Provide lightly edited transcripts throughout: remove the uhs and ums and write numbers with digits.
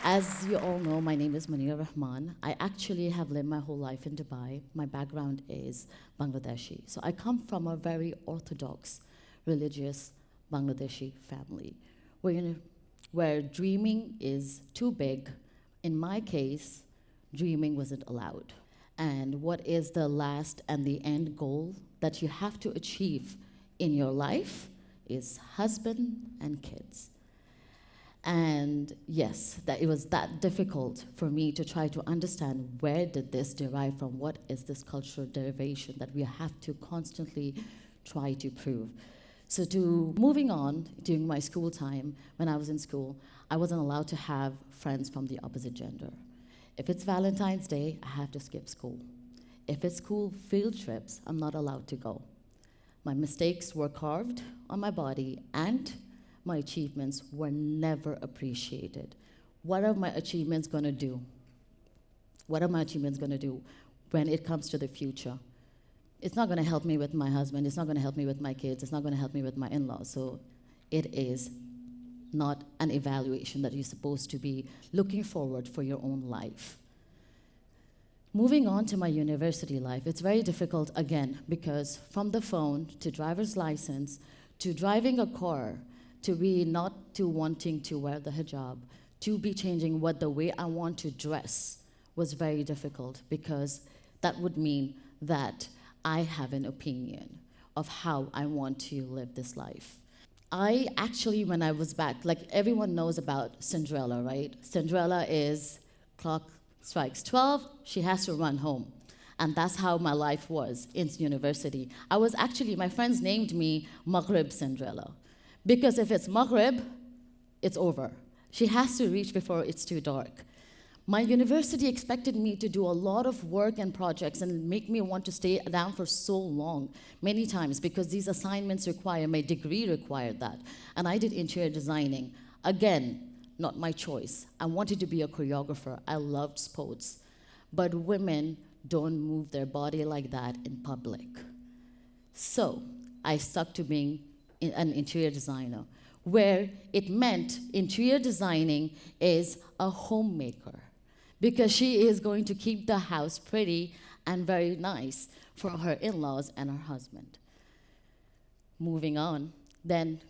As you all know, my name is Munira Rahman. I actually have lived my whole life in Dubai. My background is Bangladeshi. So I come from a very orthodox, religious Bangladeshi family where dreaming is too big. In my case, dreaming wasn't allowed. And what is the last and the end goal that you have to achieve in your life is husband and kids. And yes, that it was that difficult for me to try to understand where did this derive from, what is this cultural derivation that we have to constantly try to prove. So moving on, during my school time, when I was in school, I wasn't allowed to have friends from the opposite gender. If it's Valentine's Day, I have to skip school. If it's school field trips, I'm not allowed to go. My mistakes were carved on my body, and my achievements were never appreciated. What are my achievements going to do? What are my achievements going to do when it comes to the future? It's not going to help me with my husband. It's not going to help me with my kids. It's not going to help me with my in-laws. So it is not an evaluation that you're supposed to be looking forward for your own life. Moving on to my university life, it's very difficult again because from the phone to driver's license to driving a car, to be not to wanting to wear the hijab, to be changing what the way I want to dress was very difficult because that would mean that I have an opinion of how I want to live this life. I actually, when I was back, like everyone knows about Cinderella, right? Cinderella is clock strikes 12, she has to run home. And that's how my life was in university. I was actually, my friends named me Maghrib Cinderella. Because if it's Maghrib, it's over. She has to reach before it's too dark. My university expected me to do a lot of work and projects and make me want to stay down for so long, many times, because these assignments require, my degree required that. And I did interior designing. Again, not my choice. I wanted to be a choreographer. I loved sports. But women don't move their body like that in public. So I stuck to being an interior designer, where it meant interior designing is a homemaker, because she is going to keep the house pretty and very nice for her in-laws and her husband. Moving on, then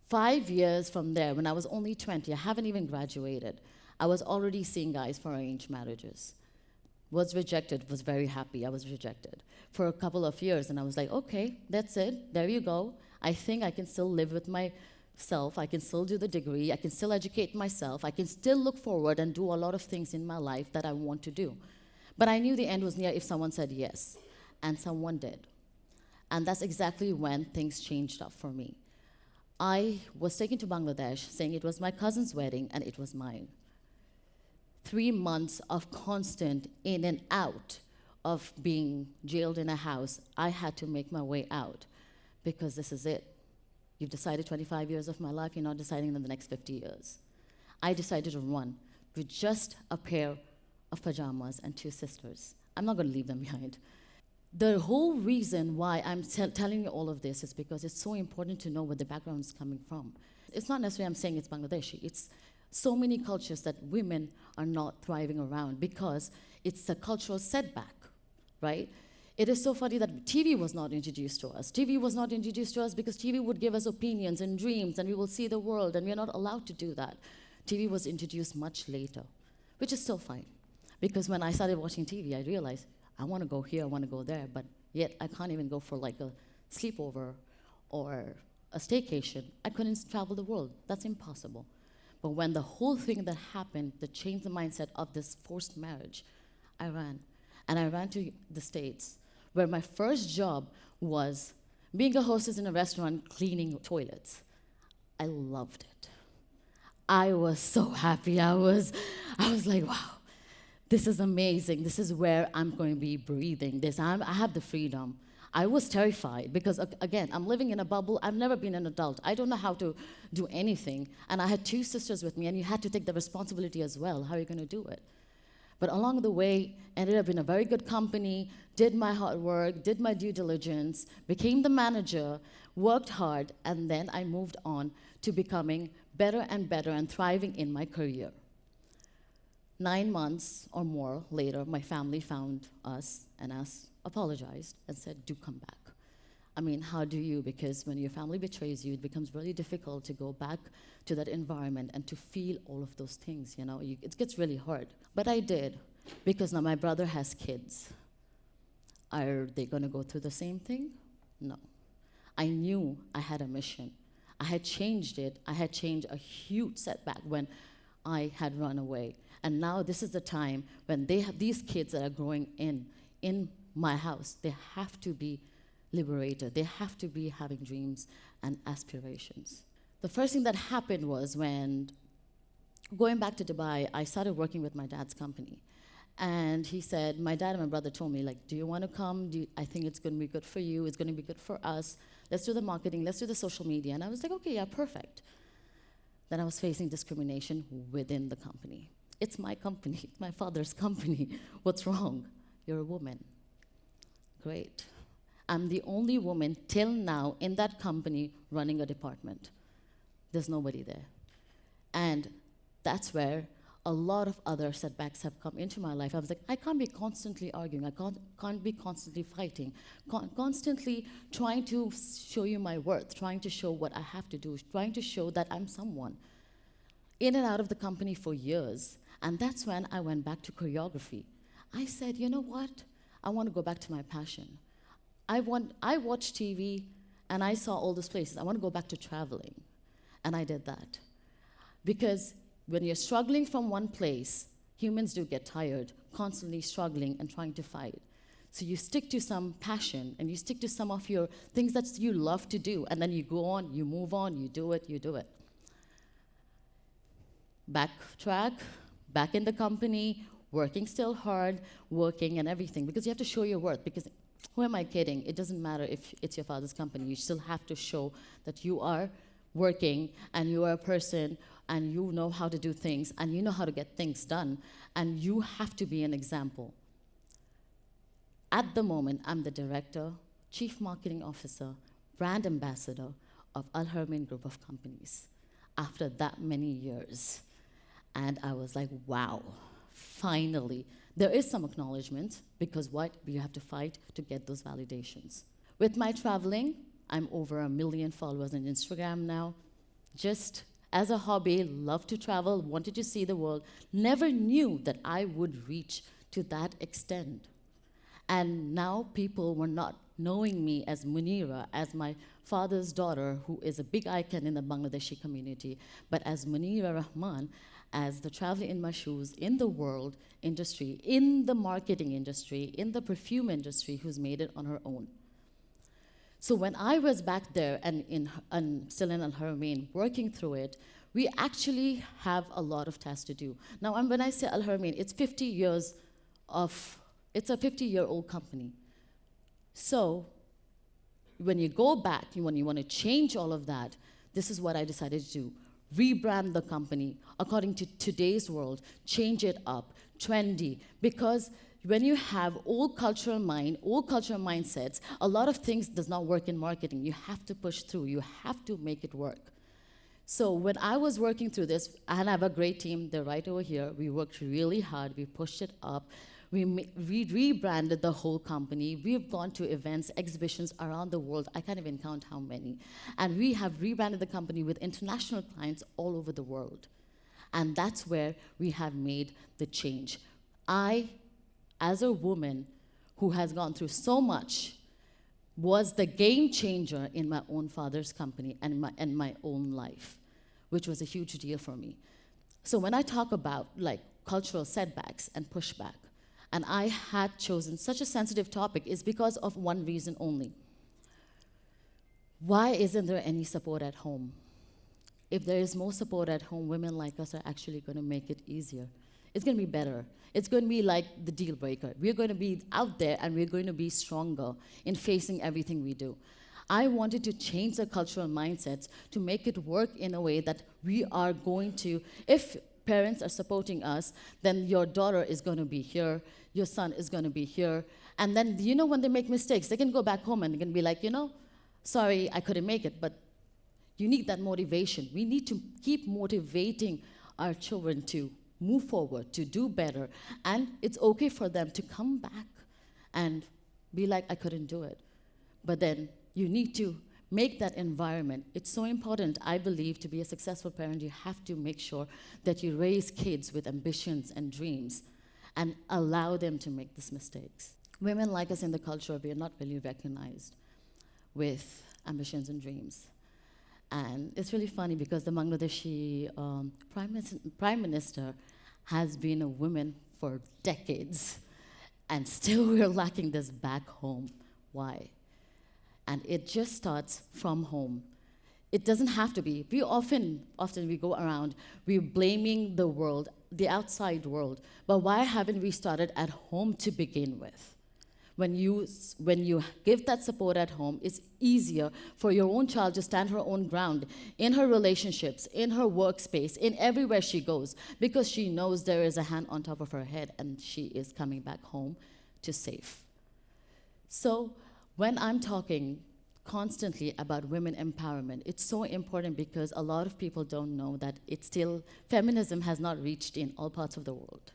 5 years from there, when I was only 20, I haven't even graduated, I was already seeing guys for arranged marriages. Was rejected, was very happy I was rejected for a couple of years, and I was like, okay, that's it, there you go. I think I can still live with myself, I can still do the degree, I can still educate myself, I can still look forward and do a lot of things in my life that I want to do. But I knew the end was near if someone said yes, and someone did. And that's exactly when things changed up for me. I was taken to Bangladesh saying it was my cousin's wedding and it was mine. 3 months of constant in and out of being jailed in a house, I had to make my way out. Because this is it. You've decided 25 years of my life, you're not deciding in the next 50 years. I decided to run with just a pair of pajamas and 2 sisters. I'm not going to leave them behind. The whole reason why I'm telling you all of this is because it's so important to know where the background is coming from. It's not necessarily I'm saying it's Bangladeshi. It's so many cultures that women are not thriving around because it's a cultural setback, right? It is so funny that TV was not introduced to us. TV was not introduced to us because TV would give us opinions and dreams, and we will see the world, and we're not allowed to do that. TV was introduced much later, which is still fine. Because when I started watching TV, I realized I want to go here, I want to go there, but yet I can't even go for like a sleepover or a staycation. I couldn't travel the world. That's impossible. But when the whole thing that happened, that changed the mindset of this forced marriage, I ran. And I ran to the States, where my first job was being a hostess in a restaurant cleaning toilets. I loved it. I was so happy. I was like, wow, this is amazing. This is where I'm going to be breathing. I have the freedom. I was terrified because, again, I'm living in a bubble. I've never been an adult. I don't know how to do anything. And I had 2 sisters with me, and you had to take the responsibility as well. How are you going to do it? But along the way, ended up in a very good company, did my hard work, did my due diligence, became the manager, worked hard, and then I moved on to becoming better and better and thriving in my career. 9 months or more later, my family found us and apologized and said, do come back. I mean, how do you? Because when your family betrays you, it becomes really difficult to go back to that environment and to feel all of those things, it gets really hard. But I did, because now my brother has kids. Are they going to go through the same thing? No. I knew I had a mission. I had changed it. I had changed a huge setback when I had run away. And now this is the time when they have these kids that are growing in my house. They have to be liberated. They have to be having dreams and aspirations. The first thing that happened was when, going back to Dubai, I started working with my dad's company. And he said, my dad and my brother told me, do you want to come? I think it's going to be good for you. It's going to be good for us. Let's do the marketing. Let's do the social media. And I was like, okay, yeah, perfect. Then I was facing discrimination within the company. It's my company. It's my father's company. What's wrong? You're a woman. Great. I'm the only woman till now in that company running a department. There's nobody there. And that's where a lot of other setbacks have come into my life. I was like, I can't be constantly arguing. I can't be constantly fighting, constantly trying to show you my worth, trying to show what I have to do, trying to show that I'm someone. In and out of the company for years. And that's when I went back to choreography. I said, you know what? I want to go back to my passion. I watched TV and I saw all those places. I want to go back to traveling. And I did that. Because when you're struggling from one place, humans do get tired, constantly struggling and trying to fight. So you stick to some passion and you stick to some of your things that you love to do, and then you go on, you move on, you do it. Backtrack, back in the company, working still hard, working and everything, because you have to show your worth. Because who am I kidding? It doesn't matter if it's your father's company. You still have to show that you are working and you are a person and you know how to do things and you know how to get things done, and you have to be an example. At the moment, I'm the director, chief marketing officer, brand ambassador of Al Haramain Group of Companies after that many years. And I was like, wow, finally. There is some acknowledgement, because what? You have to fight to get those validations. With my traveling, I'm over 1 million followers on Instagram now. Just as a hobby, love to travel, wanted to see the world, never knew that I would reach to that extent. And now people were not knowing me as Munira, as my father's daughter, who is a big icon in the Bangladeshi community, but as Munira Rahman, as the traveler in my shoes in the world industry, in the marketing industry, in the perfume industry, who's made it on her own. So when I was back there and still in Al Haramain, working through it, we actually have a lot of tasks to do. Now, when I say Al Haramain, it's a 50-year-old company. So when you go back, when you want to change all of that, this is what I decided to do. Rebrand the company according to today's world, change it up, trendy, because when you have old cultural mindsets, a lot of things does not work in marketing. You have to push through. You have to make it work. So when I was working through this, and I have a great team, they're right over here. We worked really hard. We pushed it up. We rebranded the whole company. We've gone to events, exhibitions around the world. I can't even count how many. And we have rebranded the company with international clients all over the world. And that's where we have made the change. I, as a woman who has gone through so much, was the game changer in my own father's company and my own life, which was a huge deal for me. So when I talk about cultural setbacks and pushback, and I had chosen such a sensitive topic, is because of one reason only. Why isn't there any support at home? If there is more support at home, women like us are actually going to make it easier. It's going to be better. It's going to be like the deal breaker. We're going to be out there and we're going to be stronger in facing everything we do. I wanted to change the cultural mindsets to make it work in a way that we are going to, if parents are supporting us, then your daughter is going to be here, your son is going to be here. And then, when they make mistakes, they can go back home and they can be like, sorry, I couldn't make it, but you need that motivation. We need to keep motivating our children to move forward, to do better. And it's okay for them to come back and be like, I couldn't do it. But then you need to make that environment. It's so important, I believe, to be a successful parent. You have to make sure that you raise kids with ambitions and dreams and allow them to make these mistakes. Women like us in the culture, we are not really recognized with ambitions and dreams. And it's really funny because the Bangladeshi Prime Minister has been a woman for decades, and still we're lacking this back home. Why? And it just starts from home. It doesn't have to be. We often we go around, we're blaming the world, the outside world, but why haven't we started at home to begin with? When you give that support at home, it's easier for your own child to stand her own ground in her relationships, in her workspace, in everywhere she goes, because she knows there is a hand on top of her head and she is coming back home to safe. So when I'm talking constantly about women empowerment, it's so important because a lot of people don't know that feminism has not reached in all parts of the world.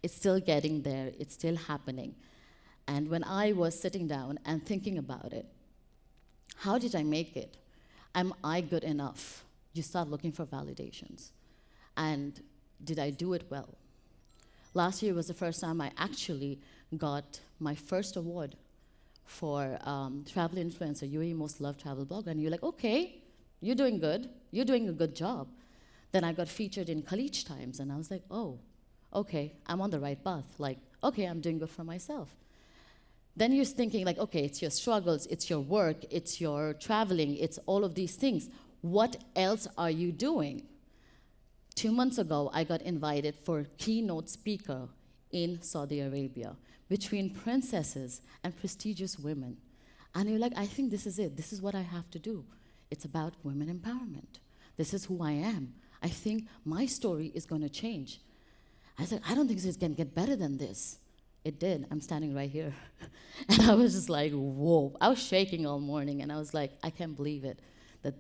It's still getting there, it's still happening. And when I was sitting down and thinking about it, how did I make it? Am I good enough? You start looking for validations. And did I do it well? Last year was the first time I actually got my first award for travel influencer, UAE most loved travel blogger. And you're like, okay, you're doing good. You're doing a good job. Then I got featured in Khalij Times, and I was like, oh, okay, I'm on the right path. Like, okay, I'm doing good for myself. Then you're thinking like, okay, it's your struggles, it's your work, it's your traveling, it's all of these things. What else are you doing? 2 months ago, I got invited for keynote speaker in Saudi Arabia between princesses and prestigious women. And you're like, I think this is it. This is what I have to do. It's about women empowerment. This is who I am. I think my story is going to change. I said, I don't think this can get better than this. It did. I'm standing right here. And I was just like, whoa. I was shaking all morning, and I was like, I can't believe it. That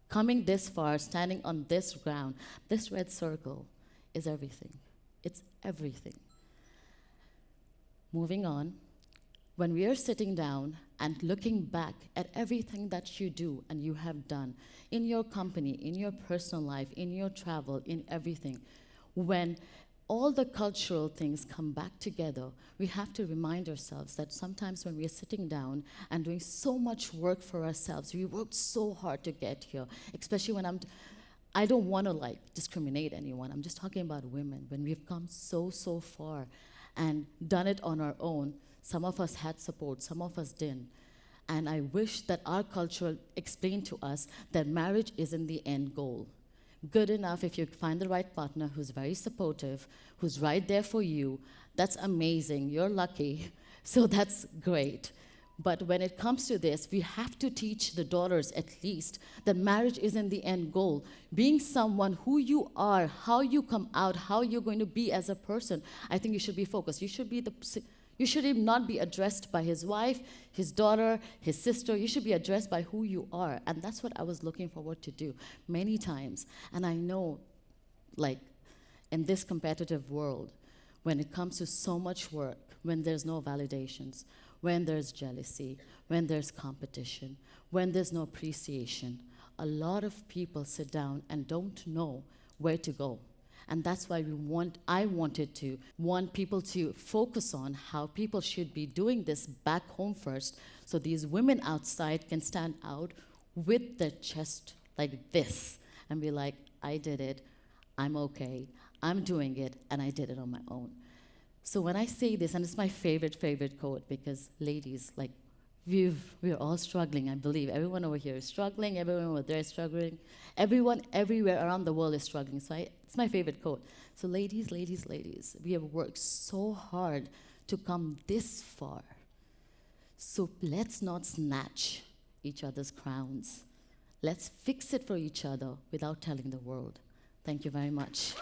coming this far, standing on this ground, this red circle is everything. It's everything. Moving on, when we are sitting down and looking back at everything that you do and you have done in your company, in your personal life, in your travel, in everything, when all the cultural things come back together, we have to remind ourselves that sometimes when we are sitting down and doing so much work for ourselves, we worked so hard to get here, especially when I don't want to like discriminate anyone. I'm just talking about women. When we've come so far and done it on our own, some of us had support, some of us didn't. And I wish that our culture explained to us that marriage isn't the end goal. Good enough if you find the right partner who's very supportive, who's right there for you. That's amazing. You're lucky. So that's great. But when it comes to this, we have to teach the daughters at least that marriage isn't the end goal. Being someone who you are, how you come out, how you're going to be as a person, I think you should be focused. You should not be addressed by his wife, his daughter, his sister. You should be addressed by who you are. And that's what I was looking forward to do many times. And I know, like, in this competitive world, when it comes to so much work, when there's no validations, when there's jealousy, when there's competition, when there's no appreciation, a lot of people sit down and don't know where to go. And that's why I want people to focus on how people should be doing this back home first, so these women outside can stand out with their chest like this and be like, I did it, I'm okay, I'm doing it, and I did it on my own. So when I say this, and it's my favorite quote, because ladies, like, we're all struggling, I believe. Everyone over here is struggling, everyone over there is struggling, everyone everywhere around the world is struggling. So it's my favorite quote. So ladies, we have worked so hard to come this far. So let's not snatch each other's crowns. Let's fix it for each other without telling the world. Thank you very much.